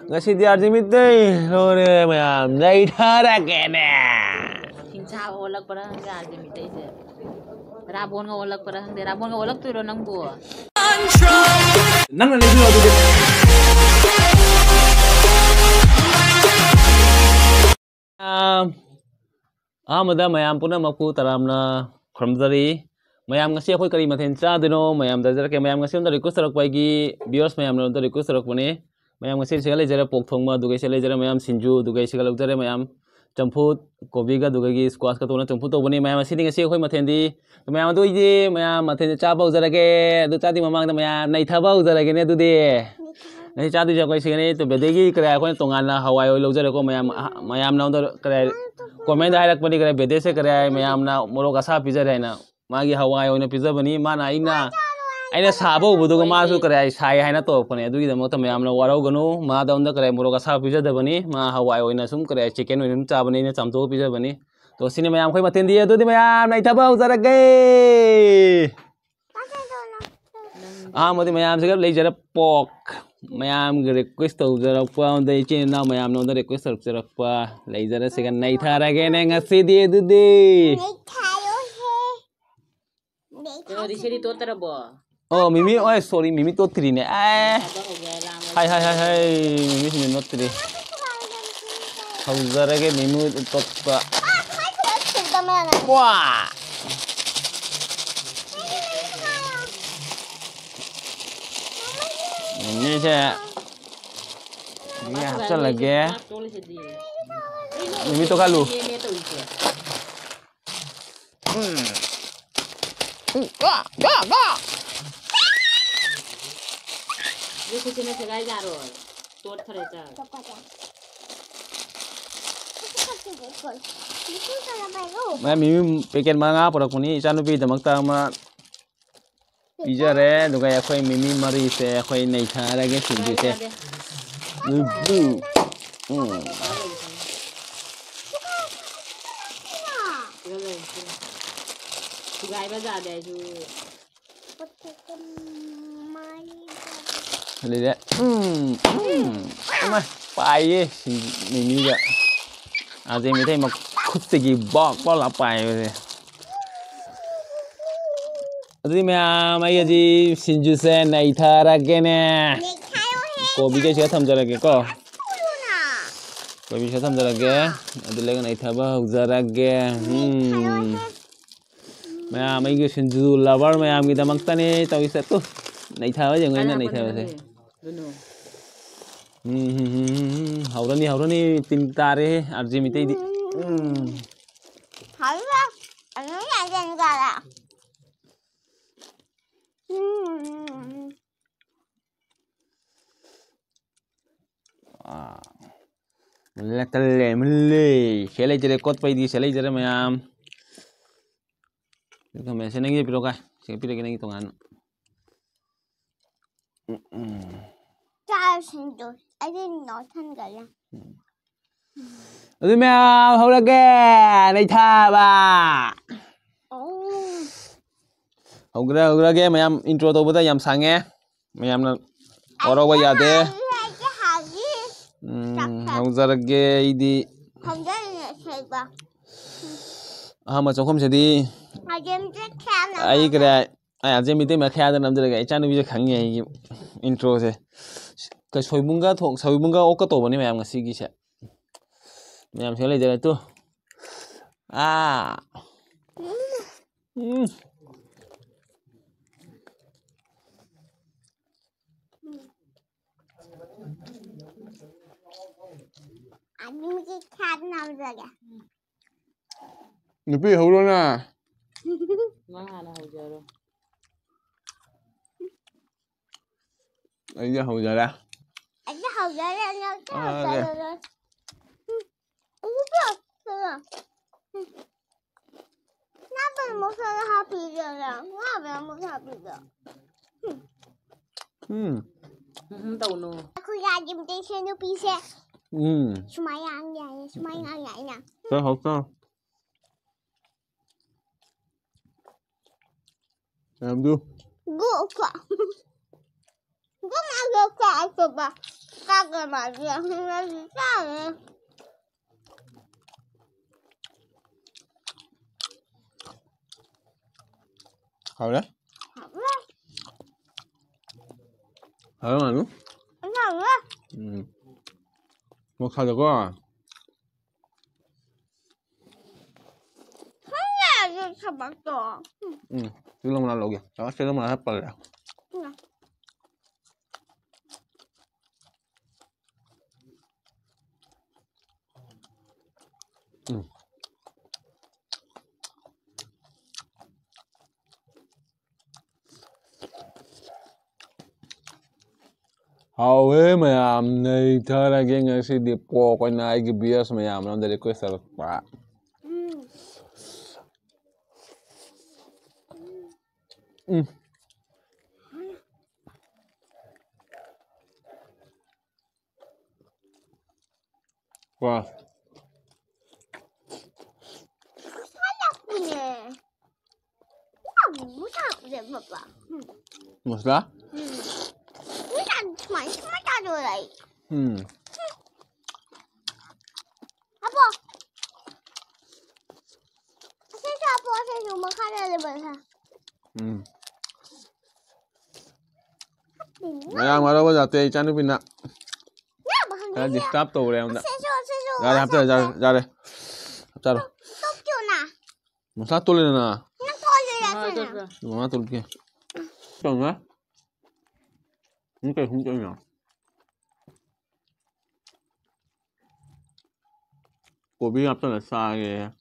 ngasi di Arjimite lore mayam dai thara kene Hinsa olak para hang Arjimite je Rabon nga olak para hang Rabon nga olak tuiro nang buo nang na lebi adu amada mayam puna maku taramna khramjari mayam ngasi khoi kari mathen cha dino mayam dajar ke mayam ngasi on request rak pai gi viewers mayam no request rak pune mayam ngasi segale jara pok thongma dugai sele jara mayam sinju dugai segale jara mayam champut kobi ga dugai gi squash ka tona champut to bani mayam asi ngasi khoi mathen di mayam du ji mayam mathen cha bau jara ke du cha di mamang da mayam nai tha bau jara ke ne du di nai cha du ja koi segane to bedegi kra khoi tongana hawai oi lo jara ko mayam mayam na on kra comment da rak pani kra bede se kra mayam na morok asa pijare na magi hawai oi na pijabani mana aina sabo budu ma su kare sai haina to pone adu gi mo tam yamna warau ganu ma da onda kare muro ka sa pija da bani ma hawai oina sum kare chicken oina cha bani ne chamto pija bani to sine mayam khoi maten di adu di mayam nai thaba uzara ge modi mayam se lei jara pork mayam ge request to jara pa onda che na mayam no onda request to jara pa lei jara se nai thara ge ne ngasi di adu di Ri seri to tarabo Oh, Mimi, oh sorry, Mimi to three ne. Hai, Mimi sini not three. How zara ke Mimi to pa. Wah. Ini saya. Ini apa lagi? Mimi to kalu. Wah. ये कुछ नहीं सगाई जा रहा है तोड़ खरे जा मैं मिमी पैकेट मांगा पर कोनी चानु पी दमकता मा पिज्जा रे दुगा या कोई मिमी मरी से कोई नहीं था लगे सिंजू से सगाई बजा दे जो Đây đấy. Mà bài mình như vậy. Gì mới thấy mà khúc gì bỏ lá bài rồi. Gì mà mấy gì xin chú xe này thà ra cái nè. Cô bị cái thầm ra cái cô. Cô bị thầm ra cái. Ở đây này thà bao giờ ra cái. Mà mấy cái xin chú lover mà am kita maktani tau isa tu. Này thà bây giờ ngay này thà vậy. Haurani tin tare Arjimite di. Haura, ano yan kala? Mele, selai jere kot pai di selai jere mayam. Itu me senengi piroka, sing pire kenengi tongan. Chào xin chào, anh đi nói thân cái gì? Adu mèo, hầu là kè, này tha ba. Hầu ra kè, mayam intro to bata yam sange, mayam na oro ba yade. Hầu ra kè idi. Không ra là ba. Mà trong không sẽ đi. Ai cái này, ai giờ mình thấy mà khai ra làm gì cái, cha nó bây giờ khẳng nghe intro thế. Cái soi bunga ốc tổ bani mayam ngasi gi se. Mayam se lai jara tu. Anh đi cái khát nào rồi kìa. Nupi hầu rồi nè. Ngang là hầu giờ rồi. Anh ra hầu giờ ra. Anh ra hầu giờ ra nha. Rồi. Kenapa mau salah happy dia? Kenapa mau happy dia? Tahu no. Aku rajin di sini bisa. Semayang ya. Sao học sao? Làm du. Gua kok. Cũng ăn được cả chụp à. Các cái mà gì là gì sao vậy? 好了， 好了， 好了嘛，好了， 我靠得过啊， 那就差不多。 chứ lông là lộ kìa, đó, chứ lông là hết bờ rồi. Hawe mayam na talaga nga si di po ko na igibiyas mayam na dali ko sa pa. Wow. Nè. Không sao để mà bà. Masla? Mấy ta rồi đấy. Hả bố? Thế sao bố sẽ dùng mà khai ra là bởi hả? Mayam nga daw ba dati chanu pina. Dạ bà hằng Kaya đấy. disturb to rin na. Sẽ rồi. Jare hapta jare. Hapta ro. Tốt chưa nè. Masla to lên na. Nó coi rồi là sao nè. Mama to kia. Chong á. Không chơi nhỏ. Cô biết hapta là sai kìa.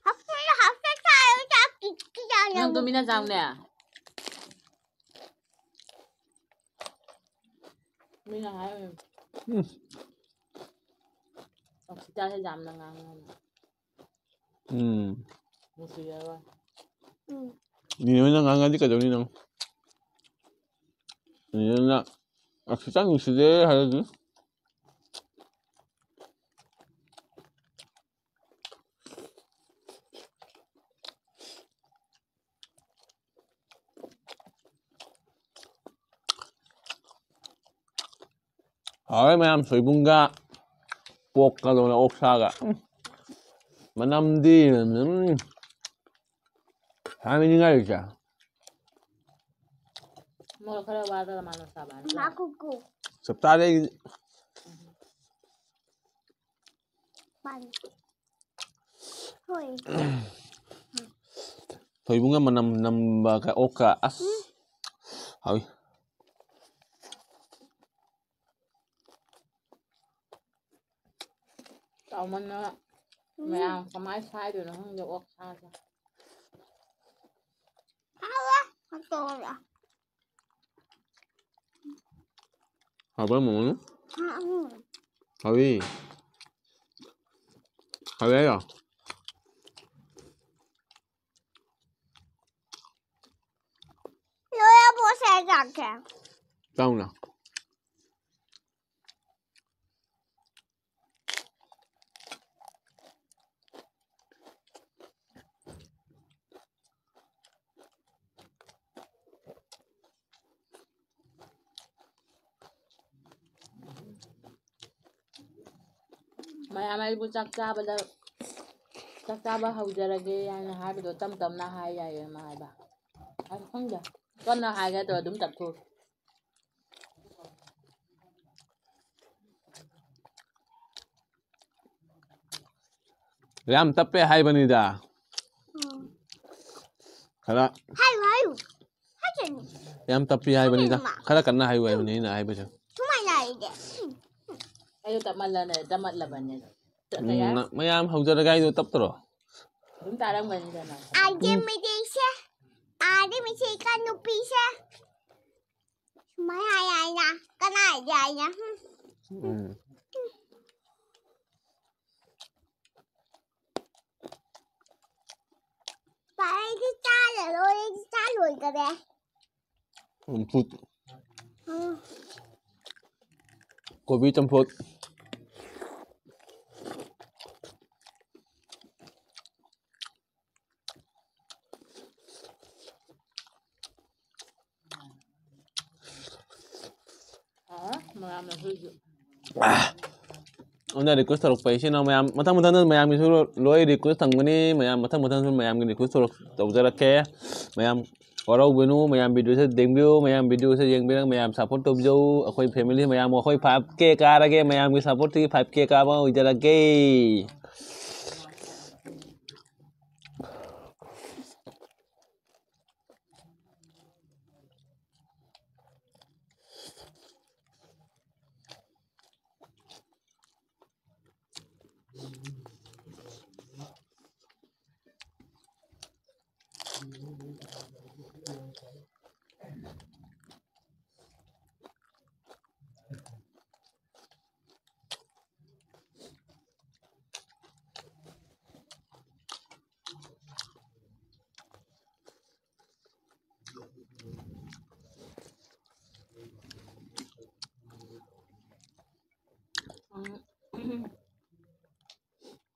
Học cái sai cái sao Nhưng tôi mình đã dòng nè. Mình là hai mình. Kita sẽ giảm là ngang. Một sự rồi. Ni naman nangangali ka daw ni nang. Ni na. Akita ng side halaga. Ay mayam soybunga. Pork ka daw na oksaga. Manamdi. Hamin nga yun siya. Mau kalau ada lah malu sabar. Má cucu. Sắp ta đây. Bắn. Thôi. Soybunga manam ka oka as. Ay. Tao mình nó mẹ ăn có máy sai rồi nó không được ốc sai cho. Nó to rồi. Apa mo? Hawi. Hawi à? Rồi bố sẽ giặt kìa. Tao nào. Mày ăn mày bu chắc cha ba hầu giờ là cái anh hai bây giờ tâm na hai vậy mà hai bà. Anh không giờ. Con là hai cái rồi đúng tập thôi. Ram tappe hai bani da. Kala. Hai. Hai chuyện. Ram tappe hai bani da. Kala kanna hai bani na hai bajo. Chúng mày này kìa. Ayo tập mặt lần này tập mặt là bạn này. Mayam hauja da gai do tap tro. Chúng ta đang mình rồi này. Ai đi mày đi xe. Ai đi mày xe con nụ pi xe. Mấy hai nè. Cái này dài nè. Bạn đi cha rồi đi cha rồi kìa bé. Phut. Kopi campur. 오늘 리퀘스트 록 페이시나 마얌 마탕 마얌 기수 로이 리퀘스트 당근이 마얌 마탕 마얌 기 리퀘스트 록 तौजरके 마얌 वराव Benu मायाम video से देखबियो मायाम video से देखबियो मायाम support तौबियो अखोई family मायाम अखोई 5k कारगे मायाम की support की 5k Kaaba उजरके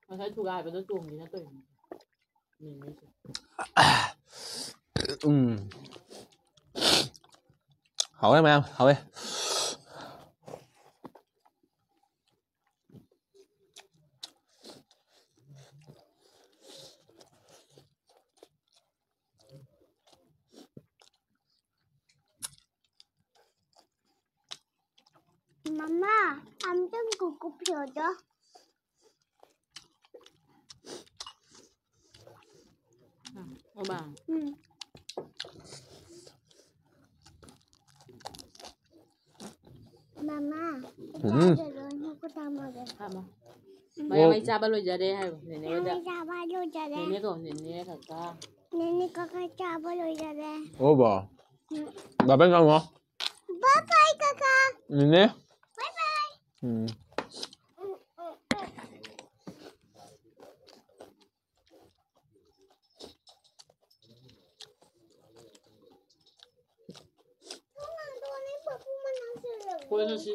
Mà thấy chú gái với đứa chuồng thì nó tùy nhìn đi hậu em em hậu em Mama, ăn trong cục phiền đó. Ô bà Mama, rồi không có tao mà được. Hả mà mày mày cha bao lâu giờ đây hay nè nè Mày ra bao nhiêu giờ nè đây? nè còn nè nè thật ra Nene có cái cha bao nhiêu giờ đây? ô bà bên không hả Bye bye kaka. nhìn nè Bye bye. 보여줘 씨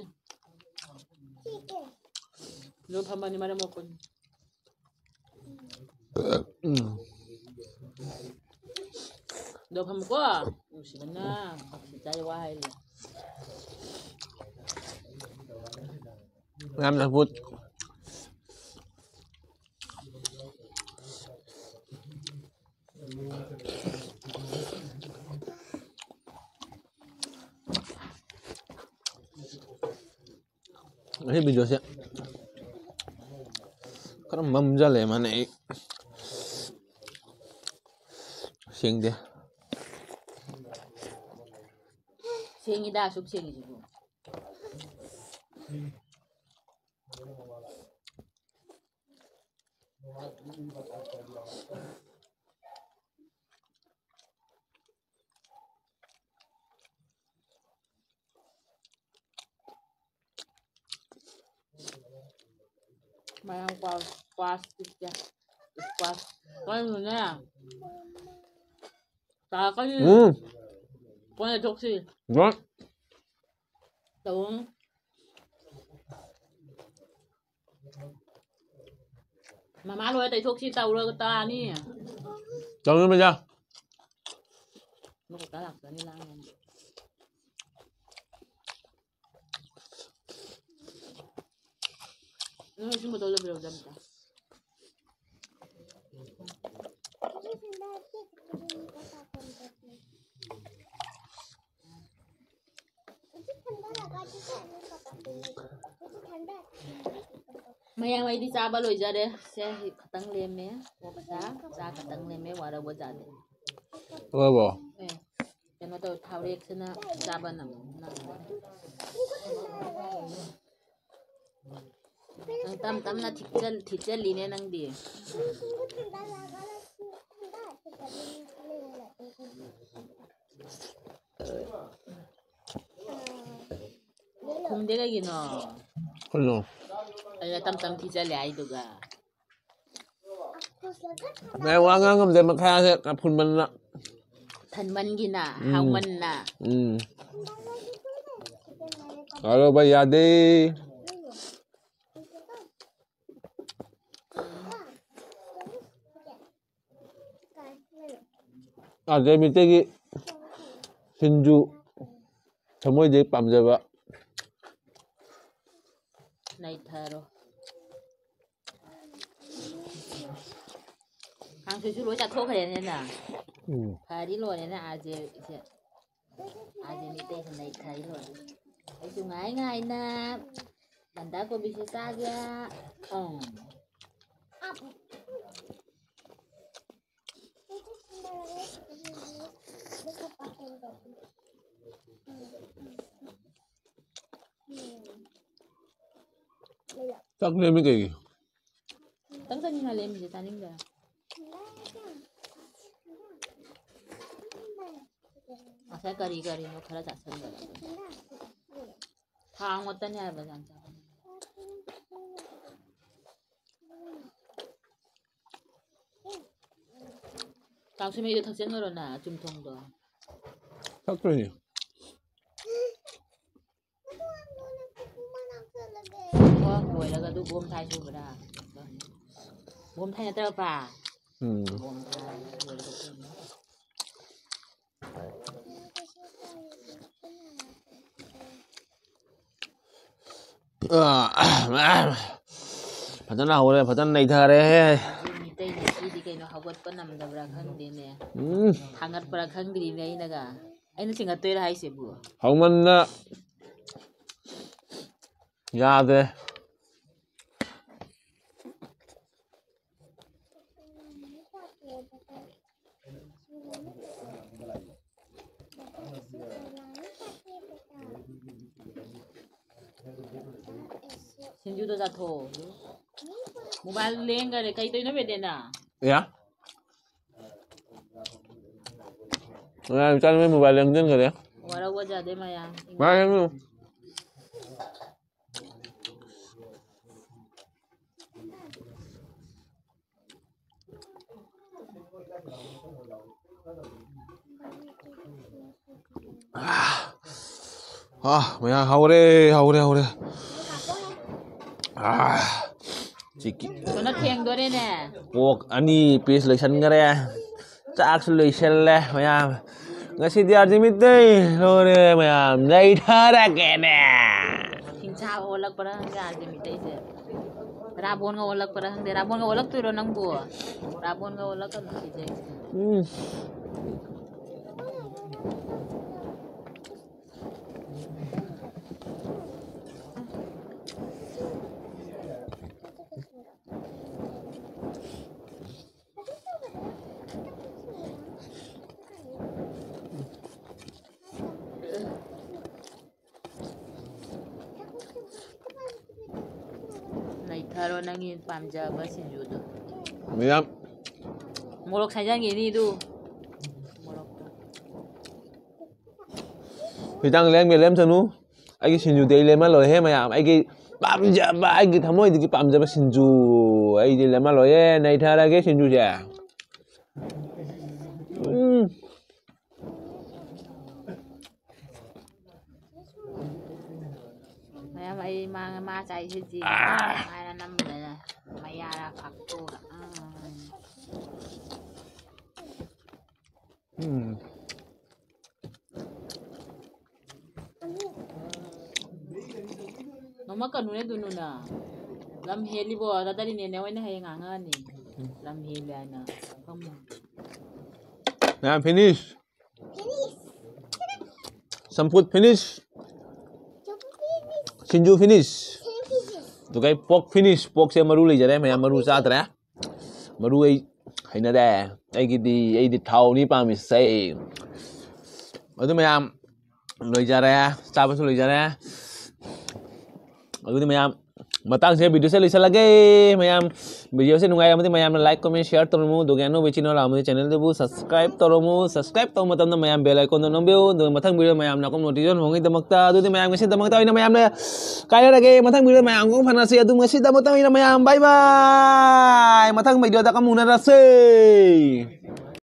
너 밥 많이 말아 먹고 너 밥 먹고 시간나 진짜 좋아 hay em là vụt Ini video sih. Karena mamjal ya mana ini. Siang dia. 생이다 숙생이지 뭐. Mày không qua stick ra qua coi người nè ta có như con này thuộc gì Ngon. tưởng mà má nuôi tại thuộc gì tàu rồi ta nè Đâu nữa bây giờ? nó có cá lạc ra đi lang này nó chúng tôi làm được ta mày đi xa bao lâu giờ đây xe tăng lên mé một giá giá cả tăng lên mé vào đâu bao giờ đấy Bò. cho nó tôi thao đi xin ra bên nào năng tâm là thịt chân lì này năng đi không biết cái gì nó Ano? tâm thịt chân lại được à May wala nga ngam din magkaya kapun man na. thần mình gì nè hào mình nè Alo ba yadi? Để mình cái Hindu Chamoy di pamjaba. 나이타로 강수수 로자 토가래나 파리로네나 아제 이제 아제 밑에 나이타리로 아주 nga이 만다고 비시 싸게 Chắc nên mấy kỳ. Tấn tất nhiên là lên gì ta nín rồi. Sẽ cari nó khá chặt sân rồi. Thang một tên nhà và chẳng chẳng. Càng suy nghĩ thật sự rồi nè, trung thông rồi. Chắc rồi nhỉ. Rồi là cái bom thay xuống rồi đó. Bom thay là tao bà. Bom thay rồi là Phật nào đây, Phật này thờ đây. Tây này đi cái nó học vật bên nằm đầm ra khăn đi nè. Hàng ngắt ra khăn đi này nè cả. Anh nó chỉ ngắt tươi là hay sẽ bữa. Không mình ra đây. Xin chú tôi ra thổ. Mobile lên cái cây tôi nó về đèn à? Dạ. Rồi cho nó mobile lên trên rồi đấy. Qua đâu qua giờ đây mà à? Ba em luôn. Mày hầu đây, hầu đây, hầu đây. Chị nó thiêng đôi đây nè. Walk ani piece selection kare. Chak selection le mày ngasi dia jimite rồi mày đây thà ra kẻ nè. Xin chào olak para hangga jimite je. Rabon nga olak para hangde rabon nga olak tu ro nang bua. Rabon nga olak kan si je. Tharo nangin pamja ba si judo. Mày Molok saja gini tu. Molok tu. Thì tăng lên mày lên sao nu? Ai cái xin chú đây lên mà rồi hết mày ai cái pamja ba ai cái tham môi thì cái pamja ba xin chú ai đi lên mà rồi hết này thà ra cái xin chú chả. Mày ma chạy cái gì? Mày là năm này là mày ra phạt cô đó. Nó mắc cần nuôi tụi nó làm heli bò ta tadi nene wena hay ngangan ni làm heli ana kamu. Now finish. Samput finish. Sinju finish. Tụi cái pork finish, pork xem maru lấy ra đấy, mày ăn maru sao thế? Maru ấy hay nè đè, ấy cái đi thau ní pa mình say. Ở tụi mày ăn lấy ra đấy, sao bây giờ lấy ra đấy? Ở tụi mày ăn matang saya video saya lagi mayam video saya nungai amati mayam like comment share toromu dogano bechino la amati channel debu subscribe toromu subscribe to matam na mayam bell icon no beu do mathang video mayam na kom notification hongi damakta adu mayam ngasi damakta ina mayam na kaya lagi mathang video mayam kong phanasi adu ngasi damakta ina mayam bye bye mathang video ta kamuna rase